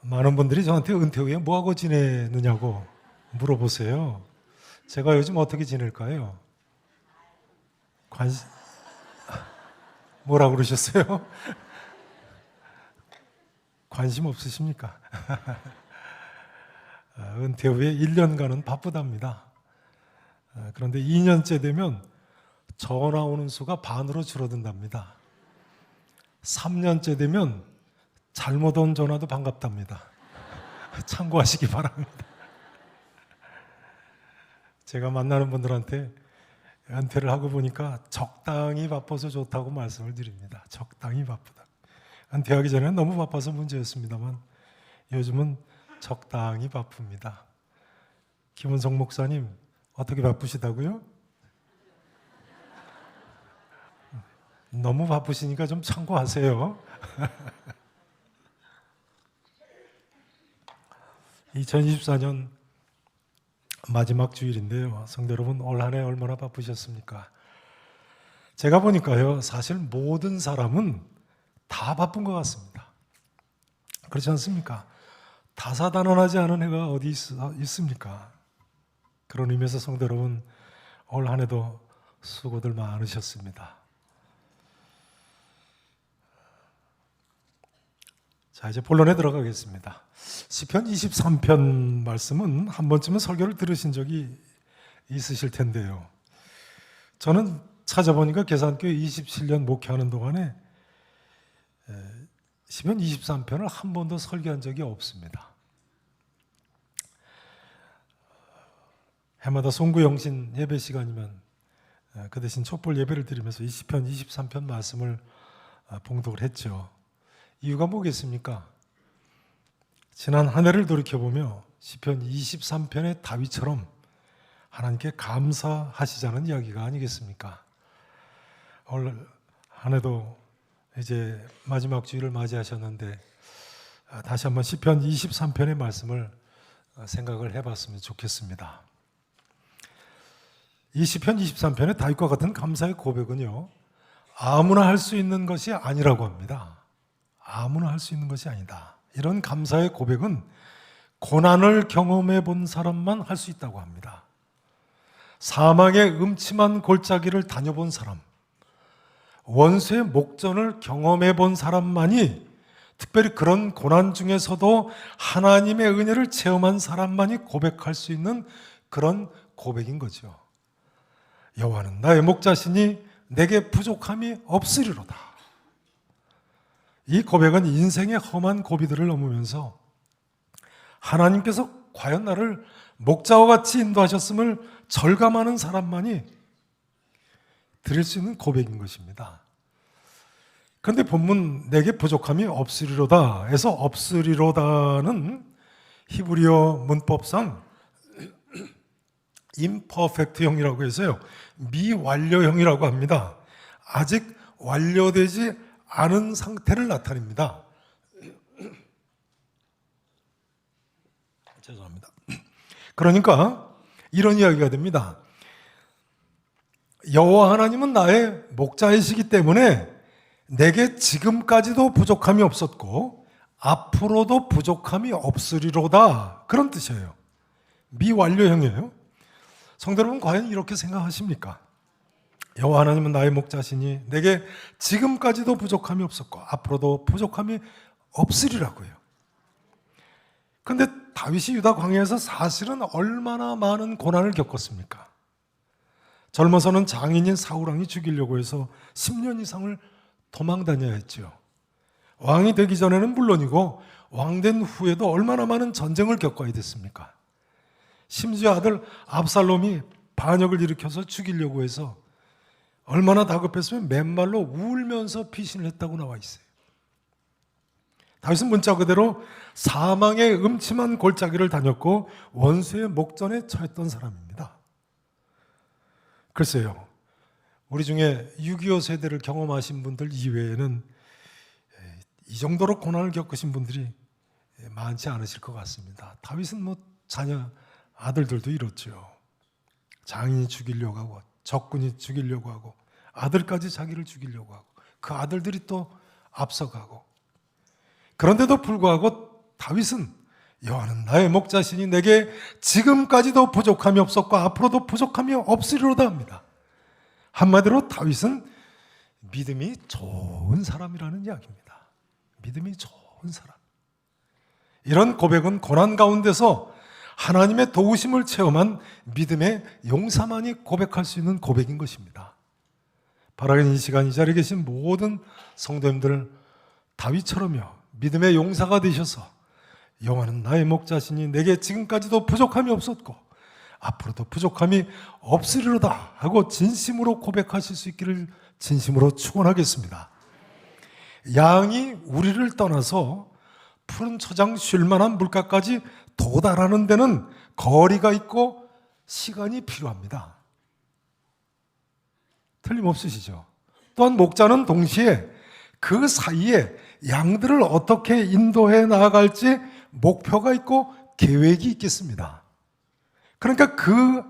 많은 분들이 저한테 은퇴 후에 뭐하고 지내느냐고 물어보세요. 제가 요즘 어떻게 지낼까요? 뭐라고 그러셨어요? 관심 없으십니까? 은퇴 후에 1년간은 바쁘답니다. 그런데 2년째 되면 전화 오는 수가 반으로 줄어든답니다. 3년째 되면 잘못 온 전화도 반갑답니다. 참고하시기 바랍니다. 제가 만나는 분들한테 은퇴를 하고 보니까 적당히 바빠서 좋다고 말씀을 드립니다. 적당히 바쁘다. 은퇴하기 전에는 너무 바빠서 문제였습니다만 요즘은 적당히 바쁩니다. 김은성 목사님 어떻게 바쁘시다고요? 너무 바쁘시니까 좀 참고하세요. 2024년 마지막 주일인데요. 성도 여러분, 올 한 해 얼마나 바쁘셨습니까? 제가 보니까요, 사실 모든 사람은 다 바쁜 것 같습니다. 그렇지 않습니까? 다사다난하지 않은 해가 어디 있습니까? 그런 의미에서 성도 여러분, 올 한 해도 수고들 많으셨습니다. 자, 이제 본론에 들어가겠습니다. 시편 23편 말씀은 한 번쯤은 설교를 들으신 적이 있으실 텐데요. 저는 찾아보니까 계산교회 27년 목회하는 동안에 시편 23편을 한 번도 설교한 적이 없습니다. 해마다 송구영신 예배 시간이면 그 대신 촛불 예배를 드리면서 이 시편 23편 말씀을 봉독을 했죠. 이유가 뭐겠습니까? 지난 한 해를 돌이켜보며 시편 23편의 다윗처럼 하나님께 감사하시자는 이야기가 아니겠습니까? 올 한 해도 이제 마지막 주일을 맞이하셨는데 다시 한번 시편 23편의 말씀을 생각을 해봤으면 좋겠습니다. 이 시편 23편의 다윗과 같은 감사의 고백은요, 아무나 할 수 있는 것이 아니라고 합니다. 아무나 할 수 있는 것이 아니다. 이런 감사의 고백은 고난을 경험해 본 사람만 할 수 있다고 합니다. 사망의 음침한 골짜기를 다녀본 사람, 원수의 목전을 경험해 본 사람만이, 특별히 그런 고난 중에서도 하나님의 은혜를 체험한 사람만이 고백할 수 있는 그런 고백인 거죠. 여호와는 나의 목자시니 내게 부족함이 없으리로다. 이 고백은 인생의 험한 고비들을 넘으면서 하나님께서 과연 나를 목자와 같이 인도하셨음을 절감하는 사람만이 드릴 수 있는 고백인 것입니다. 그런데 본문 내게 부족함이 없으리로다 해서 없으리로다는 히브리어 문법상 imperfect형이라고 해서요, 미완료형이라고 합니다. 아직 완료되지 않은 상태를 나타냅니다. 죄송합니다. 그러니까 이런 이야기가 됩니다. 여호와 하나님은 나의 목자이시기 때문에 내게 지금까지도 부족함이 없었고 앞으로도 부족함이 없으리로다, 그런 뜻이에요. 미완료형이에요. 성도 여러분, 과연 이렇게 생각하십니까? 여호와 하나님은 나의 목자시니 내게 지금까지도 부족함이 없었고 앞으로도 부족함이 없으리라고요. 그런데 다윗이 유다 광야에서 사실은 얼마나 많은 고난을 겪었습니까? 젊어서는 장인인 사울왕이 죽이려고 해서 10년 이상을 도망 다녀야 했죠. 왕이 되기 전에는 물론이고 왕된 후에도 얼마나 많은 전쟁을 겪어야 됐습니까? 심지어 아들 압살롬이 반역을 일으켜서 죽이려고 해서 얼마나 다급했으면 맨발로 울면서 피신을 했다고 나와 있어요. 다윗은 문자 그대로 사망의 음침한 골짜기를 다녔고 원수의 목전에 처했던 사람입니다. 글쎄요, 우리 중에 6.25 세대를 경험하신 분들 이외에는 이 정도로 고난을 겪으신 분들이 많지 않으실 것 같습니다. 다윗은 자녀 아들들도 이렇죠. 장인이 죽이려고 하고 적군이 죽이려고 하고 아들까지 자기를 죽이려고 하고 그 아들들이 또 앞서가고, 그런데도 불구하고 다윗은 여호와는 나의 목자시니 내게 지금까지도 부족함이 없었고 앞으로도 부족함이 없으리로다 합니다. 한마디로 다윗은 믿음이 좋은 사람이라는 이야기입니다. 믿음이 좋은 사람. 이런 고백은 고난 가운데서 하나님의 도우심을 체험한 믿음의 용사만이 고백할 수 있는 고백인 것입니다. 바라는 이 시간 이 자리에 계신 모든 성도님들 다윗처럼요 믿음의 용사가 되셔서 여호와는 나의 목자시니 내게 지금까지도 부족함이 없었고 앞으로도 부족함이 없으리로다 하고 진심으로 고백하실 수 있기를 진심으로 축원하겠습니다. 양이 우리를 떠나서 푸른 초장 쉴 만한 물가까지 도달하는 데는 거리가 있고 시간이 필요합니다. 틀림없으시죠? 또한 목자는 동시에 그 사이에 양들을 어떻게 인도해 나아갈지 목표가 있고 계획이 있겠습니다. 그러니까 그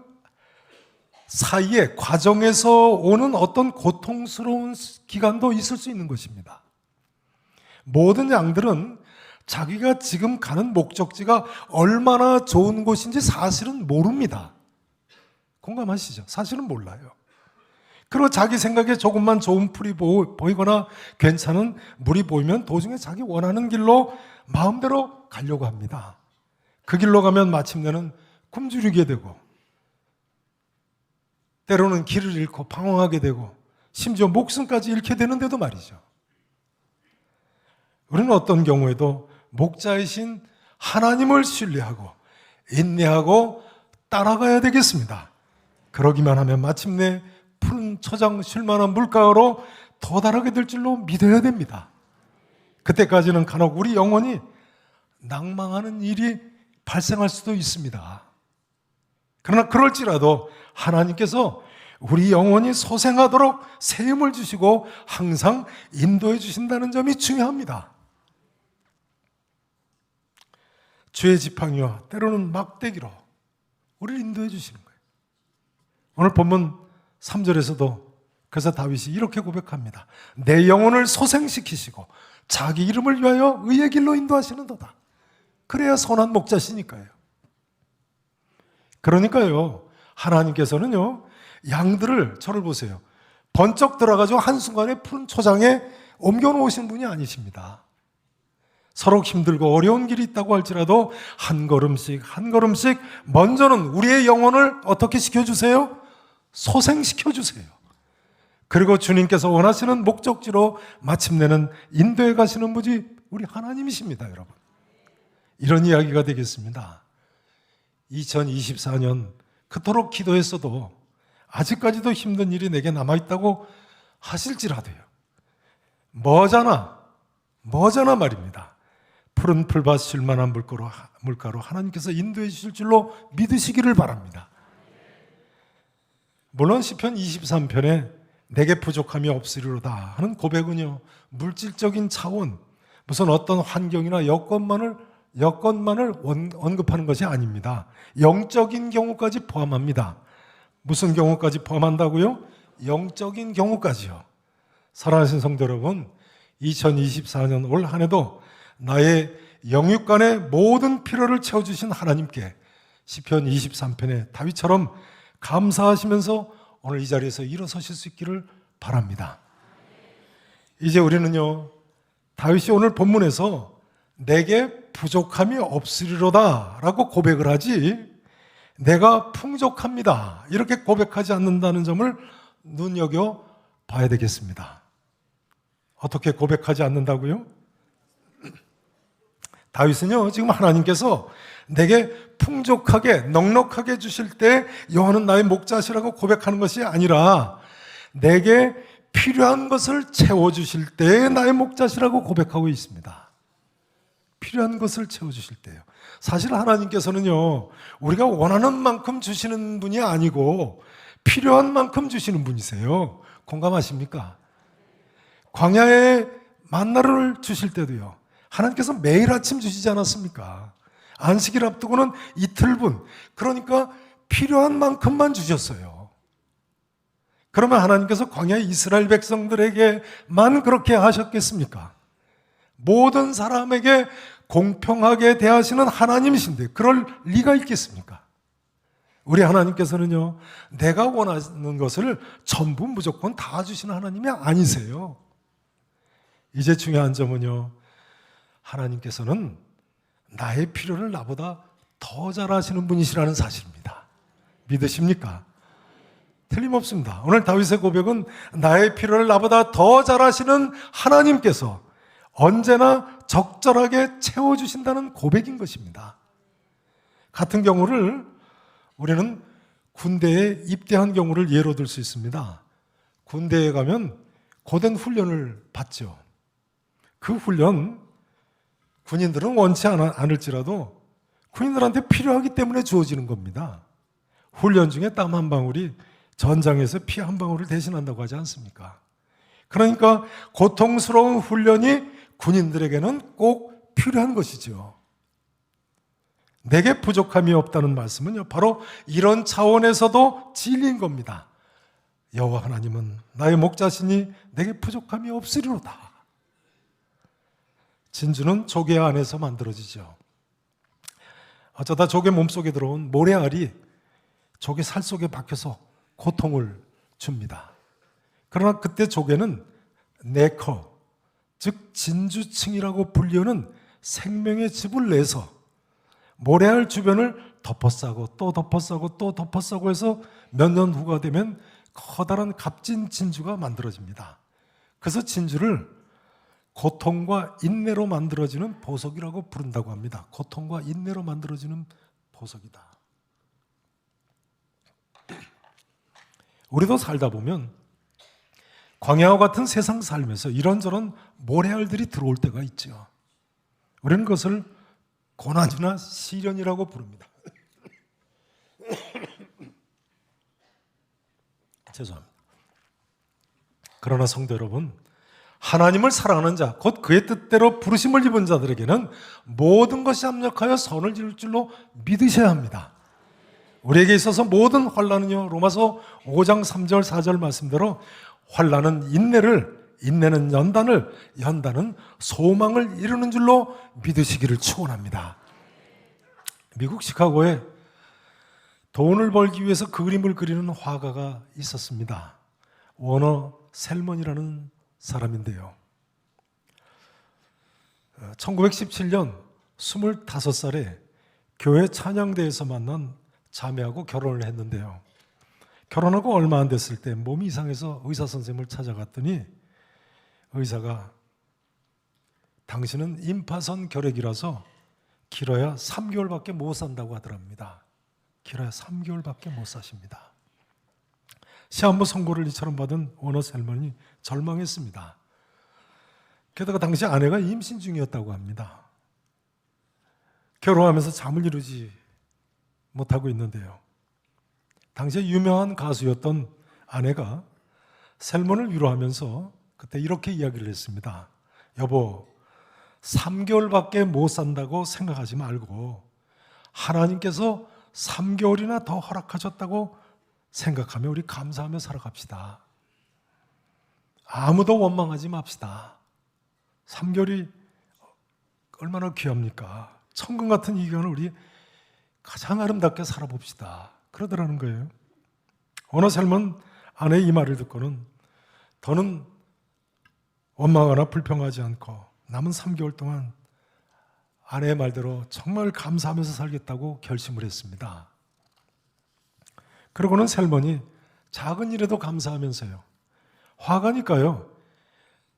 사이에 과정에서 오는 어떤 고통스러운 기간도 있을 수 있는 것입니다. 모든 양들은 자기가 지금 가는 목적지가 얼마나 좋은 곳인지 사실은 모릅니다. 공감하시죠? 사실은 몰라요. 그리고 자기 생각에 조금만 좋은 풀이 보이거나 괜찮은 물이 보이면 도중에 자기 원하는 길로 마음대로 가려고 합니다. 그 길로 가면 마침내는 굶주리게 되고 때로는 길을 잃고 방황하게 되고 심지어 목숨까지 잃게 되는데도 말이죠. 우리는 어떤 경우에도 목자이신 하나님을 신뢰하고 인내하고 따라가야 되겠습니다. 그러기만 하면 마침내 푸른 초장 쉴만한 물가로 도달하게 될 줄로 믿어야 됩니다. 그때까지는 간혹 우리 영혼이 낭망하는 일이 발생할 수도 있습니다. 그러나 그럴지라도 하나님께서 우리 영혼이 소생하도록 새 힘을 주시고 항상 인도해 주신다는 점이 중요합니다. 주의 지팡이와 때로는 막대기로 우리를 인도해 주시는 거예요. 오늘 본문 3절에서도 그래서 다윗이 이렇게 고백합니다. 내 영혼을 소생시키시고 자기 이름을 위하여 의의 길로 인도하시는도다. 그래야 선한 목자시니까요. 그러니까요 하나님께서는요 양들을 저를 보세요. 번쩍 들어가지고 한순간에 푸른 초장에 옮겨놓으신 분이 아니십니다. 서로 힘들고 어려운 길이 있다고 할지라도 한 걸음씩 한 걸음씩 먼저는 우리의 영혼을 어떻게 시켜주세요? 소생시켜주세요. 그리고 주님께서 원하시는 목적지로 마침내는 인도해 가시는 분이 우리 하나님이십니다. 여러분, 이런 이야기가 되겠습니다. 2024년 그토록 기도했어도 아직까지도 힘든 일이 내게 남아있다고 하실지라도요 머잖아 말입니다. 푸른 풀밭 쉴만한 물가로 하나님께서 인도해 주실 줄로 믿으시기를 바랍니다. 물론 시편 23편에 내게 부족함이 없으리로다 하는 고백은요 물질적인 차원, 무슨 어떤 환경이나 여건만을 언급하는 것이 아닙니다. 영적인 경우까지 포함합니다. 무슨 경우까지 포함한다고요? 영적인 경우까지요. 사랑하신 성도 여러분, 2024년 올 한 해도 나의 영육간의 모든 필요를 채워주신 하나님께 시편 23편의 다윗처럼 감사하시면서 오늘 이 자리에서 일어서실 수 있기를 바랍니다. 이제 우리는요 다윗이 오늘 본문에서 내게 부족함이 없으리로다 라고 고백을 하지 내가 풍족합니다 이렇게 고백하지 않는다는 점을 눈여겨 봐야 되겠습니다. 어떻게 고백하지 않는다고요? 다윗은요 지금 하나님께서 내게 풍족하게 넉넉하게 주실 때 여호와는 나의 목자시라고 고백하는 것이 아니라 내게 필요한 것을 채워주실 때 나의 목자시라고 고백하고 있습니다. 필요한 것을 채워주실 때요. 사실 하나님께서는요 우리가 원하는 만큼 주시는 분이 아니고 필요한 만큼 주시는 분이세요. 공감하십니까? 광야에 만나를 주실 때도요 하나님께서 매일 아침 주시지 않았습니까? 안식일 앞두고는 이틀분, 그러니까 필요한 만큼만 주셨어요. 그러면 하나님께서 광야 이스라엘 백성들에게만 그렇게 하셨겠습니까? 모든 사람에게 공평하게 대하시는 하나님이신데 그럴 리가 있겠습니까? 우리 하나님께서는요, 내가 원하는 것을 전부 무조건 다 주시는 하나님이 아니세요. 이제 중요한 점은요, 하나님께서는 나의 필요를 나보다 더 잘 아시는 분이시라는 사실입니다. 믿으십니까? 틀림없습니다. 오늘 다윗의 고백은 나의 필요를 나보다 더 잘 아시는 하나님께서 언제나 적절하게 채워주신다는 고백인 것입니다. 같은 경우를 우리는 군대에 입대한 경우를 예로 들 수 있습니다. 군대에 가면 고된 훈련을 받죠. 그 훈련, 군인들은 원치 않을지라도 군인들한테 필요하기 때문에 주어지는 겁니다. 훈련 중에 땀 한 방울이 전장에서 피 한 방울을 대신한다고 하지 않습니까? 그러니까 고통스러운 훈련이 군인들에게는 꼭 필요한 것이죠. 내게 부족함이 없다는 말씀은요, 바로 이런 차원에서도 진리인 겁니다. 여호와 하나님은 나의 목자시니 내게 부족함이 없으리로다. 진주는 조개 안에서 만들어지죠. 어쩌다 조개 몸속에 들어온 모래알이 조개 살 속에 박혀서 고통을 줍니다. 그러나 그때 조개는 네커, 즉 진주층이라고 불리는 생명의 즙을 내서 모래알 주변을 덮어싸고 또 덮어싸고 또 덮어싸고 해서 몇 년 후가 되면 커다란 값진 진주가 만들어집니다. 그래서 진주를 고통과 인내로 만들어지는 보석이라고 부른다고 합니다. 고통과 인내로 만들어지는 보석이다. 우리도 살다 보면 광야와 같은 세상 삶에서 이런저런 모래알들이 들어올 때가 있죠. 우리는 그것을 고난이나 시련이라고 부릅니다. 죄송합니다. 그러나 성도 여러분, 하나님을 사랑하는 자, 곧 그의 뜻대로 부르심을 입은 자들에게는 모든 것이 합력하여 선을 이룰 줄로 믿으셔야 합니다. 우리에게 있어서 모든 환난은요, 로마서 5장 3절 4절 말씀대로 환난은 인내를, 인내는 연단을, 연단은 소망을 이루는 줄로 믿으시기를 축원합니다. 미국 시카고에 돈을 벌기 위해서 그림을 그리는 화가가 있었습니다. 워너 셀먼이라는 사람인데요. 1917년 25살에 교회 찬양대에서 만난 자매하고 결혼을 했는데요. 결혼하고 얼마 안 됐을 때 몸이 이상해서 의사 선생님을 찾아갔더니 의사가 당신은 임파선 결핵이라서 길어야 3개월밖에 못 산다고 하더랍니다. 길어야 3개월밖에 못 사십니다. 시한부 선고를 이처럼 받은 워너 셀먼이 절망했습니다. 게다가 당시 아내가 임신 중이었다고 합니다. 결혼하면서 잠을 이루지 못하고 있는데요. 당시에 유명한 가수였던 아내가 셀먼을 위로하면서 그때 이렇게 이야기를 했습니다. 여보, 3개월밖에 못 산다고 생각하지 말고 하나님께서 3개월이나 더 허락하셨다고 생각하며 우리 감사하며 살아갑시다. 아무도 원망하지 맙시다. 3개월이 얼마나 귀합니까? 천금 같은 이 기간을 우리 가장 아름답게 살아봅시다. 그러더라는 거예요. 어느 삶은 아내의 이 말을 듣고는 더는 원망하거나 불평하지 않고 남은 3개월 동안 아내의 말대로 정말 감사하면서 살겠다고 결심을 했습니다. 그러고는 셀먼이 작은 일에도 감사하면서요, 화가니까요,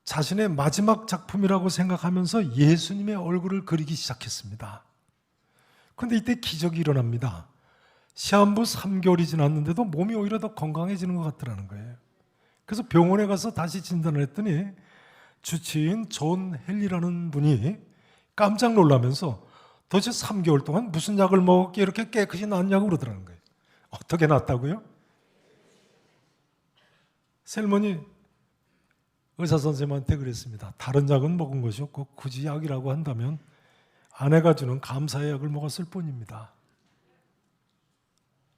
자신의 마지막 작품이라고 생각하면서 예수님의 얼굴을 그리기 시작했습니다. 그런데 이때 기적이 일어납니다. 시한부 3개월이 지났는데도 몸이 오히려 더 건강해지는 것 같더라는 거예요. 그래서 병원에 가서 다시 진단을 했더니 주치의인 존 헨리라는 분이 깜짝 놀라면서 도대체 3개월 동안 무슨 약을 먹었기에 이렇게 깨끗이 낫냐고 그러더라는 거예요. 어떻게 낫다고요? 셀먼이 의사 선생님한테 그랬습니다. 다른 약은 먹은 것이 없고 굳이 약이라고 한다면 아내가 주는 감사의 약을 먹었을 뿐입니다.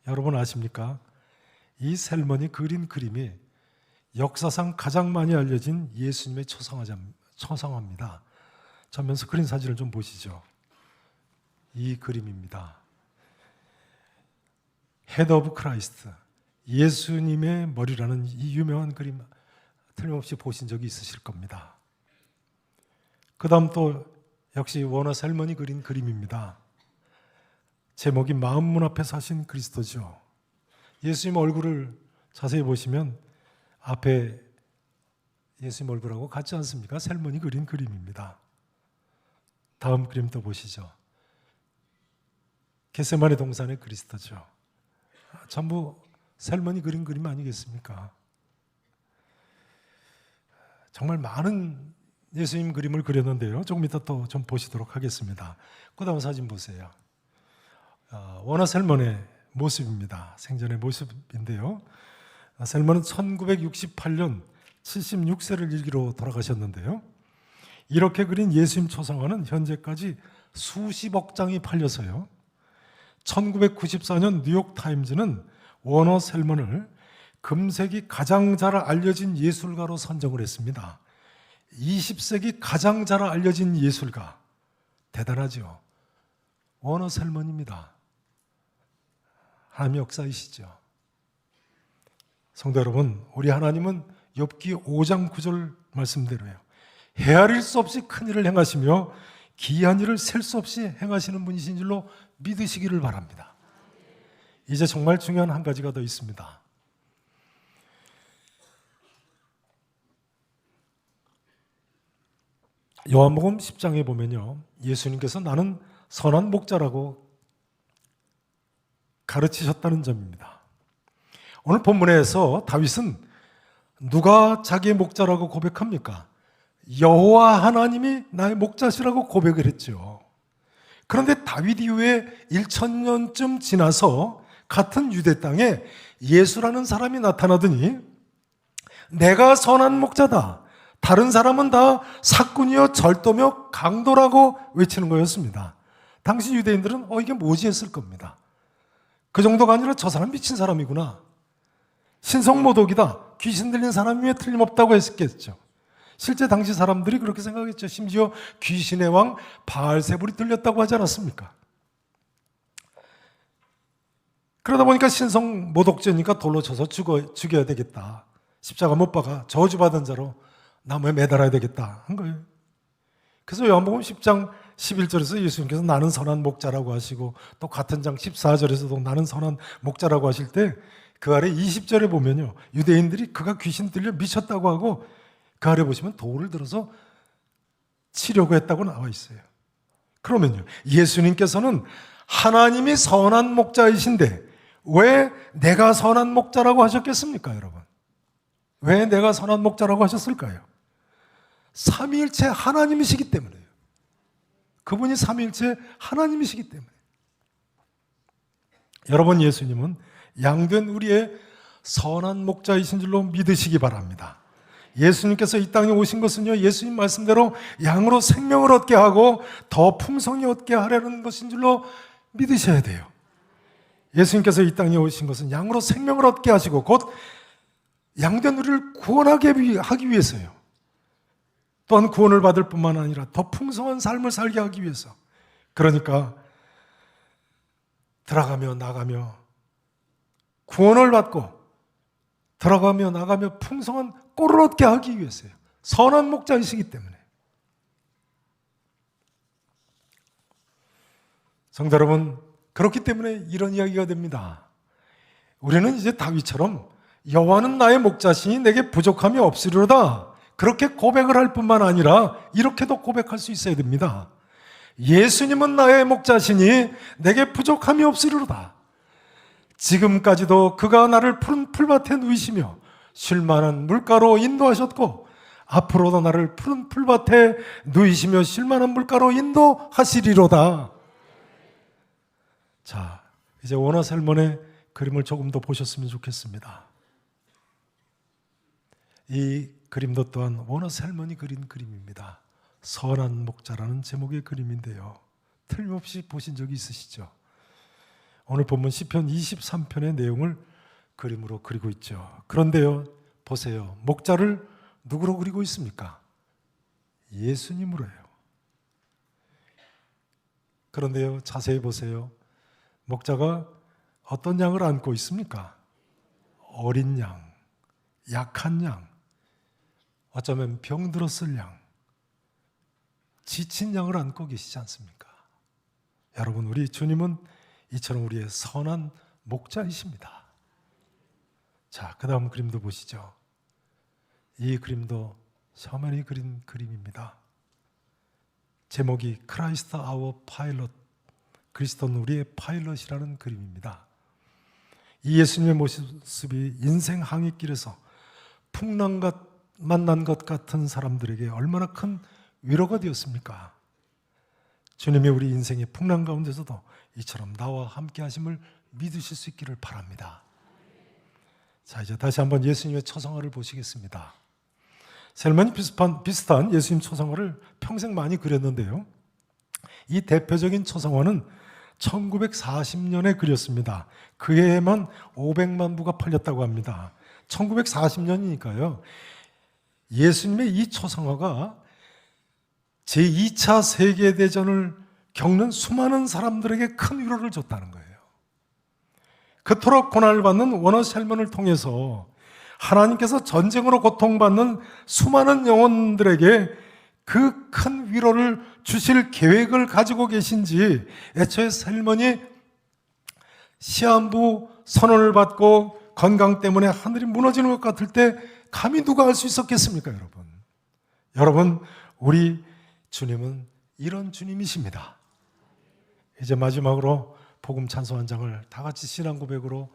여러분 아십니까? 이 셀먼이 그린 그림이 역사상 가장 많이 알려진 예수님의 초상화입니다. 전면 스크린 사진을 좀 보시죠. 이 그림입니다. 헤드 오브 크라이스트, 예수님의 머리라는 이 유명한 그림 틀림없이 보신 적이 있으실 겁니다. 그 다음 또 역시 워너 셀먼이 그린 그림입니다. 제목이 마음 문 앞에 사신 그리스도죠. 예수님 얼굴을 자세히 보시면 앞에 예수님 얼굴하고 같지 않습니까? 셀먼이 그린 그림입니다. 다음 그림 또 보시죠. 겟세마네 동산의 그리스도죠. 전부 셀먼이 그린 그림 아니겠습니까? 정말 많은 예수님 그림을 그렸는데요. 조금 이따 또 좀 보시도록 하겠습니다. 그 다음 사진 보세요. 워너 셀먼의 모습입니다. 생전의 모습인데요. 셀먼은 1968년 76세를 일기로 돌아가셨는데요. 이렇게 그린 예수님 초상화는 현재까지 수십억 장이 팔려서요. 1994년 뉴욕타임즈는 워너 셀먼을 금세기 가장 잘 알려진 예술가로 선정을 했습니다. 20세기 가장 잘 알려진 예술가. 대단하죠. 워너 셀먼입니다. 하나님의 역사이시죠. 성도 여러분, 우리 하나님은 욥기 5장 9절 말씀대로요. 헤아릴 수 없이 큰 일을 행하시며 기이한 일을 셀 수 없이 행하시는 분이신 줄로 믿으시기를 바랍니다. 이제 정말 중요한 한 가지가 더 있습니다. 요한복음 10장에 보면요, 예수님께서 나는 선한 목자라고 가르치셨다는 점입니다. 오늘 본문에서 다윗은 누가 자기의 목자라고 고백합니까? 여호와 하나님이 나의 목자시라고 고백을 했죠. 그런데 다윗 이후에 1000년쯤 지나서 같은 유대 땅에 예수라는 사람이 나타나더니 내가 선한 목자다, 다른 사람은 다 사꾼이요 절도며 강도라고 외치는 거였습니다. 당시 유대인들은 이게 뭐지 했을 겁니다. 그 정도가 아니라 저 사람 미친 사람이구나, 신성모독이다, 귀신 들린 사람이면 틀림없다고 했겠죠. 실제 당시 사람들이 그렇게 생각했죠. 심지어 귀신의 왕 바알세불이 들렸다고 하지 않았습니까? 그러다 보니까 신성모독죄니까 돌로 쳐서 죽여야 되겠다, 십자가 못 박아 저주받은 자로 나무에 매달아야 되겠다 한 거예요. 그래서 요한복음 10장 11절에서 예수님께서 나는 선한 목자라고 하시고, 또 같은 장 14절에서도 나는 선한 목자라고 하실 때 그 아래 20절에 보면요, 유대인들이 그가 귀신 들려 미쳤다고 하고 그 아래 보시면 돌을 들어서 치려고 했다고 나와 있어요. 그러면요, 예수님께서는 하나님이 선한 목자이신데 왜 내가 선한 목자라고 하셨겠습니까, 여러분? 왜 내가 선한 목자라고 하셨을까요? 삼위일체 하나님이시기 때문에요. 그분이 삼위일체 하나님이시기 때문에. 여러분, 예수님은 양된 우리의 선한 목자이신 줄로 믿으시기 바랍니다. 예수님께서 이 땅에 오신 것은요, 예수님 말씀대로 양으로 생명을 얻게 하고 더 풍성히 얻게 하려는 것인 줄로 믿으셔야 돼요. 예수님께서 이 땅에 오신 것은 양으로 생명을 얻게 하시고 곧 양된 우리를 구원하게 하기 위해서요. 또한 구원을 받을 뿐만 아니라 더 풍성한 삶을 살게 하기 위해서. 그러니까 들어가며 나가며 구원을 받고 들어가며 나가며 풍성한 꼴을 얻게 하기 위해서요. 선한 목자이시기 때문에. 성도 여러분, 그렇기 때문에 이런 이야기가 됩니다. 우리는 이제 다윗처럼 여호와는 나의 목자시니 내게 부족함이 없으리로다, 그렇게 고백을 할 뿐만 아니라 이렇게도 고백할 수 있어야 됩니다. 예수님은 나의 목자시니 내게 부족함이 없으리로다. 지금까지도 그가 나를 푸른 풀밭에 누이시며 쉴만한 물가로 인도하셨고 앞으로도 나를 푸른 풀밭에 누이시며 쉴만한 물가로 인도하시리로다. 자, 이제 워너 셀먼의 그림을 조금 더 보셨으면 좋겠습니다. 이 그림도 또한 워너 셀먼이 그린 그림입니다. 선한 목자라는 제목의 그림인데요, 틀림없이 보신 적이 있으시죠? 오늘 본문 시편 23편의 내용을 그림으로 그리고 있죠. 그런데요, 보세요. 목자를 누구로 그리고 있습니까? 예수님으로요. 그런데요, 자세히 보세요. 목자가 어떤 양을 안고 있습니까? 어린 양, 약한 양, 어쩌면 병들었을 양, 지친 양을 안고 계시지 않습니까? 여러분, 우리 주님은 이처럼 우리의 선한 목자이십니다. 자, 그 다음 그림도 보시죠. 이 그림도 셔먼이 그린 그림입니다. 제목이 크라이스트 아워 파일럿, 그리스도는 우리의 파일럿이라는 그림입니다. 이 예수님의 모습이 인생 항해길에서 풍랑 만난 것 같은 사람들에게 얼마나 큰 위로가 되었습니까? 주님이 우리 인생의 풍랑 가운데서도 이처럼 나와 함께 하심을 믿으실 수 있기를 바랍니다. 자, 이제 다시 한번 예수님의 초상화를 보시겠습니다. 셀만이 비슷한 예수님 초상화를 평생 많이 그렸는데요, 이 대표적인 초상화는 1940년에 그렸습니다. 그 해에만 500만 부가 팔렸다고 합니다. 1940년이니까요. 예수님의 이 초상화가 제2차 세계대전을 겪는 수많은 사람들에게 큰 위로를 줬다는 거예요. 그토록 고난을 받는 원어 셀먼을 통해서 하나님께서 전쟁으로 고통받는 수많은 영혼들에게 그 큰 위로를 주실 계획을 가지고 계신지, 애초에 셀먼이 시한부 선언을 받고 건강 때문에 하늘이 무너지는 것 같을 때 감히 누가 알 수 있었겠습니까, 여러분? 여러분, 우리 주님은 이런 주님이십니다. 이제 마지막으로 복음 찬송 한 장을 다 같이 신앙 고백으로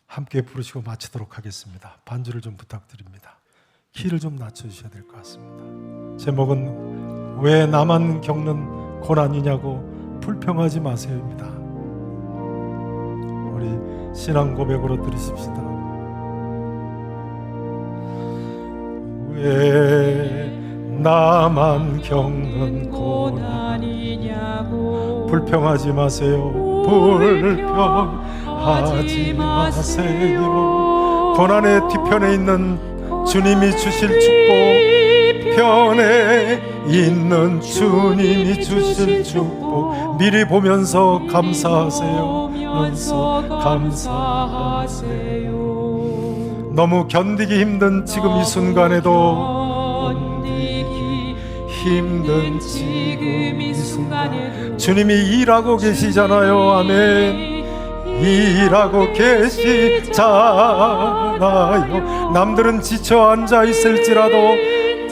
함께 부르시고 마치도록 하겠습니다. 반주를 좀 부탁드립니다. 키를 좀 낮춰주셔야 될 것 같습니다. 제목은 왜 나만 겪는 고난이냐고 불평하지 마세요입니다. 우리 신앙 고백으로 들으십시다. 왜 나만 겪는 고난이냐고 불평하지 마세요. 불평하지 마세요. 고난의 뒤편에 있는 주님이 주실 축복, 편에 있는 주님이 주실 축복 미리 보면서 감사하세요. 너무 견디기 힘든 지금 이 순간에도, 힘든 지금 이 순간에 주님이 일하고 계시잖아요. 아멘. 일하고 계시잖아요. 남들은 지쳐 앉아 있을지라도,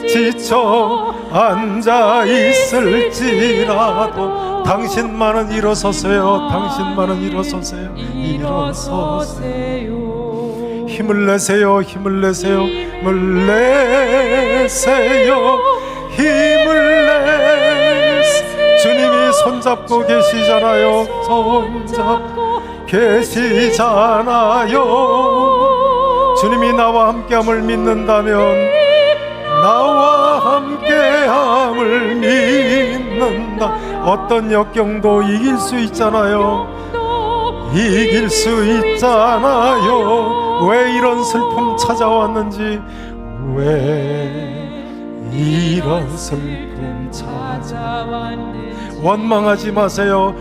지쳐 앉아 있을지라도 당신만은 일어서세요. 당신만은 일어서세요. 일어서세요. 힘을 내세요. 힘을 내세요. 힘을 내세요. 힘을 내세요. 주님이 손잡고 계시잖아요. 손잡고 계시잖아요. 주님이 나와 함께함을 믿는다면, 나와 함께함을 믿는다, 어떤 역경도 이길 수 있잖아요. 이길 수 있잖아요. 왜 이런 슬픔 찾아왔는지, 왜 이런 슬픔 찾아왔는지. 원망하지 마세요.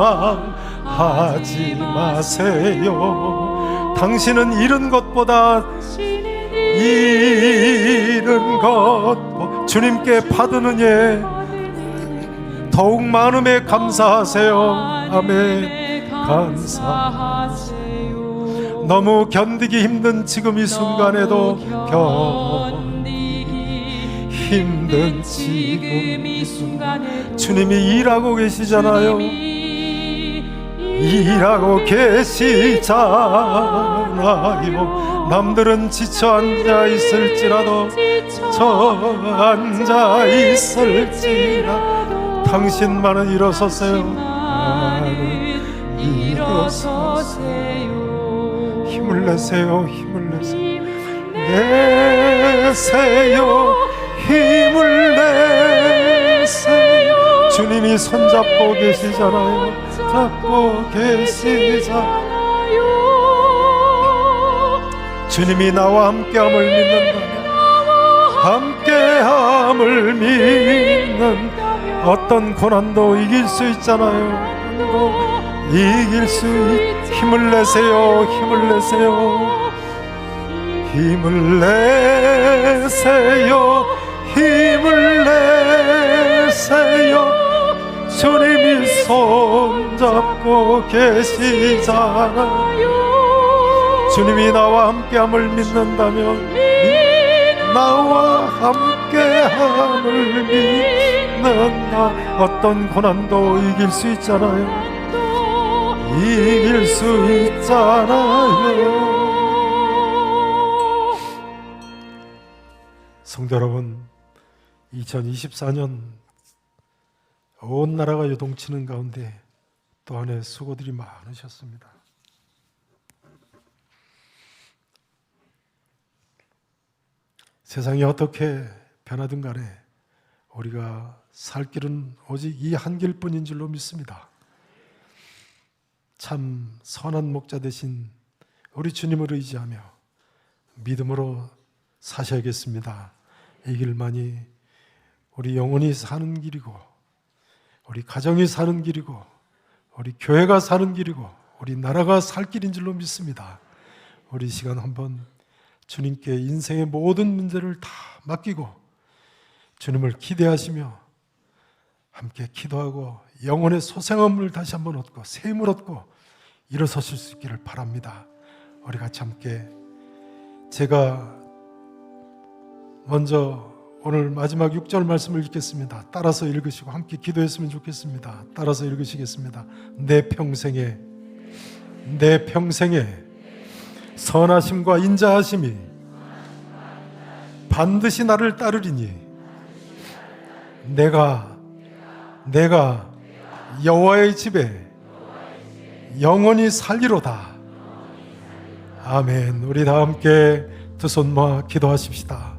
원망하지 마세요. 당신은 잃은 것보다 잃은 것 주님께 받은 은혜 더욱 많음에 감사하세요. 아멘. 감사하세요. 너무 견디기 힘든 지금 이 순간에도, 힘든 지금 이 순간에 주님이 일하고 계시잖아요. 일하고 계시잖아요. 남들은 지쳐 앉아 있을지라도, 앉아 있을지라도 당신만은 일어서세요. 나는 일어서세요. 힘을 내세요. 힘을 내세요. 내세요. 힘을 내세요. 주님이 손잡고 계시잖아요. 잡고 계시잖아요. 주님이 나와 함께함을 믿는다면, 함께함을 믿는다면 어떤 고난도 이길 수 있잖아요. 이길 수 힘을 내세요. 힘을 내세요. 힘을 내세요. 힘을 내세요. 주님이 손잡고 계시잖아요. 주님이 나와 함께함을 믿는다면, 나와 함께함을 믿는다. 어떤 고난도 이길 수 있잖아요. 이길 수 있잖아요. 성도 여러분, 2024년 온 나라가 요동치는 가운데 또 한 해 수고들이 많으셨습니다. 세상이 어떻게 변하든 간에 우리가 살 길은 오직 이 한 길뿐인 줄로 믿습니다. 참 선한 목자 되신 우리 주님을 의지하며 믿음으로 사셔야겠습니다. 이 길만이 우리 영혼이 사는 길이고, 우리 가정이 사는 길이고, 우리 교회가 사는 길이고, 우리 나라가 살 길인 줄로 믿습니다. 우리 이 시간 한번 주님께 인생의 모든 문제를 다 맡기고 주님을 기대하시며 함께 기도하고 영혼의 소생함을 다시 한번 얻고 새 힘을 얻고 일어서실 수 있기를 바랍니다. 우리 같이 함께, 제가 먼저 오늘 마지막 6절 말씀을 읽겠습니다. 따라서 읽으시고 함께 기도했으면 좋겠습니다. 따라서 읽으시겠습니다. 내 평생에 선하심과 인자하심이 반드시 나를 따르리니 내가 여호와의 집에 영원히 살리로다. 아멘. 우리 다 함께 두 손 모아 기도하십시다.